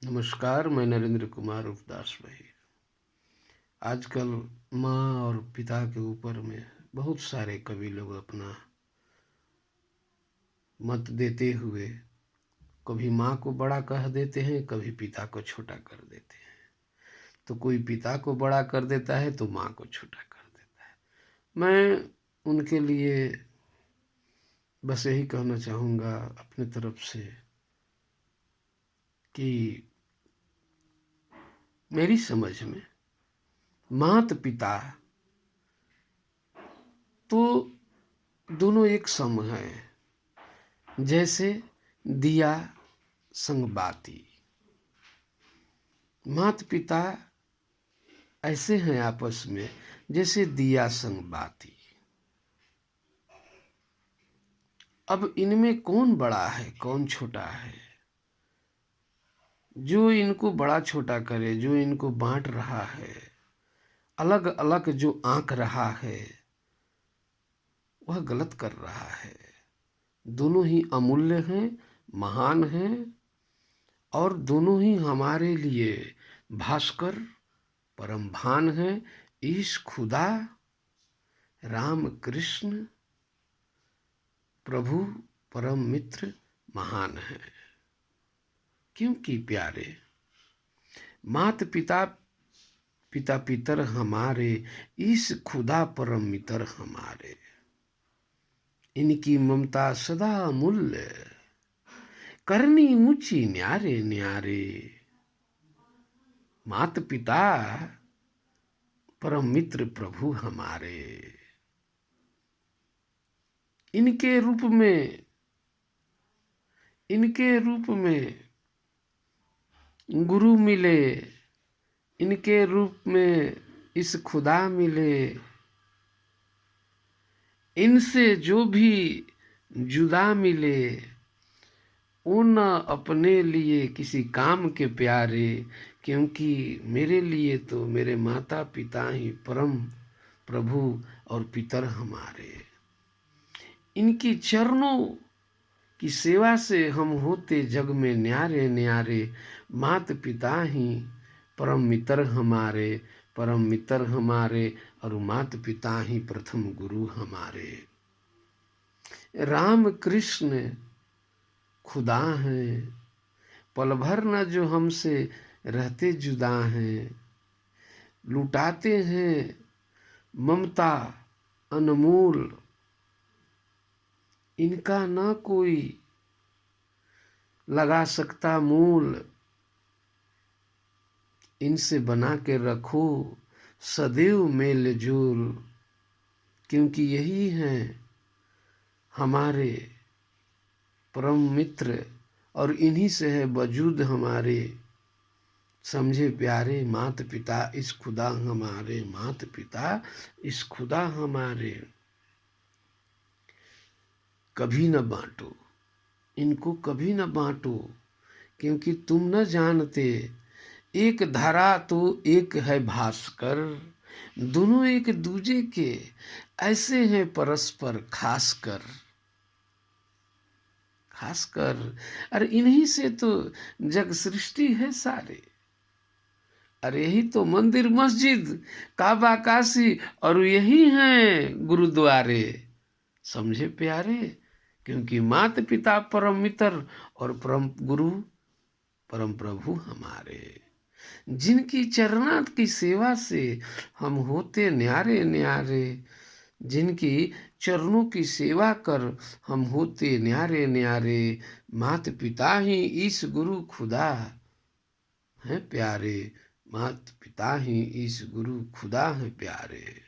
नमस्कार, मैं नरेंद्र कुमार उपदास भाई। आजकल माँ और पिता के ऊपर में बहुत सारे कवि लोग अपना मत देते हुए कभी माँ को बड़ा कह देते हैं, कभी पिता को छोटा कर देते हैं। तो कोई पिता को बड़ा कर देता है तो माँ को छोटा कर देता है। मैं उनके लिए बस यही कहना चाहूँगा अपने तरफ से कि मेरी समझ में मात पिता तो दोनों एक सम है, जैसे दिया संग बाती। मात पिता ऐसे हैं आपस में जैसे दिया संग बाती। अब इनमें कौन बड़ा है कौन छोटा है? जो इनको बड़ा छोटा करे, जो इनको बांट रहा है, अलग अलग जो आंक रहा है, वह गलत कर रहा है। दोनों ही अमूल्य हैं, महान हैं, और दोनों ही हमारे लिए भास्कर परम भान है। ईश खुदा राम कृष्ण प्रभु परम मित्र महान है। क्योंकि प्यारे मात पिता पिता पितर हमारे, ईश खुदा परम मित्र हमारे। इनकी ममता सदा अमूल्य, करनी ऊंची न्यारे न्यारे। मात पिता परम मित्र प्रभु हमारे। इनके रूप में गुरु मिले, इनके रूप में इस खुदा मिले। इनसे जो भी जुदा मिले, उन अपने लिए किसी काम के प्यारे। क्योंकि मेरे लिए तो मेरे माता पिता ही परम प्रभु और पितर हमारे। इनकी चरणों की सेवा से हम होते जग में न्यारे न्यारे। मात पिता ही परम मित्र हमारे, परम मित्र हमारे, और मात पिता ही प्रथम गुरु हमारे। राम कृष्ण खुदा हैं, पल भर न जो हमसे रहते जुदा हैं। लुटाते हैं ममता अनमोल, इनका ना कोई लगा सकता मूल। इनसे बना के रखो सदैव मेल जोल। क्योंकि यही हैं हमारे परम मित्र, और इन्हीं से है वजूद हमारे। समझे प्यारे मात पिता इस खुदा हमारे, मात पिता इस खुदा हमारे। कभी न बांटो इनको, कभी न बांटो, क्योंकि तुम न जानते एक धरा तो एक है भास्कर। दोनों एक दूजे के ऐसे हैं परस्पर खासकर। अरे इन्हीं से तो जग सृष्टि है सारे। अरे यही तो मंदिर मस्जिद काबा काशी, और यही हैं गुरुद्वारे। समझे प्यारे, क्योंकि माता पिता परम मित्र और परम गुरु परम प्रभु हमारे। जिनकी चरणात की सेवा से हम होते न्यारे न्यारे। जिनकी चरणों की सेवा कर हम होते न्यारे न्यारे। मात पिता ही ईश गुरु खुदा है प्यारे। मात पिता ही ईश गुरु खुदा है प्यारे।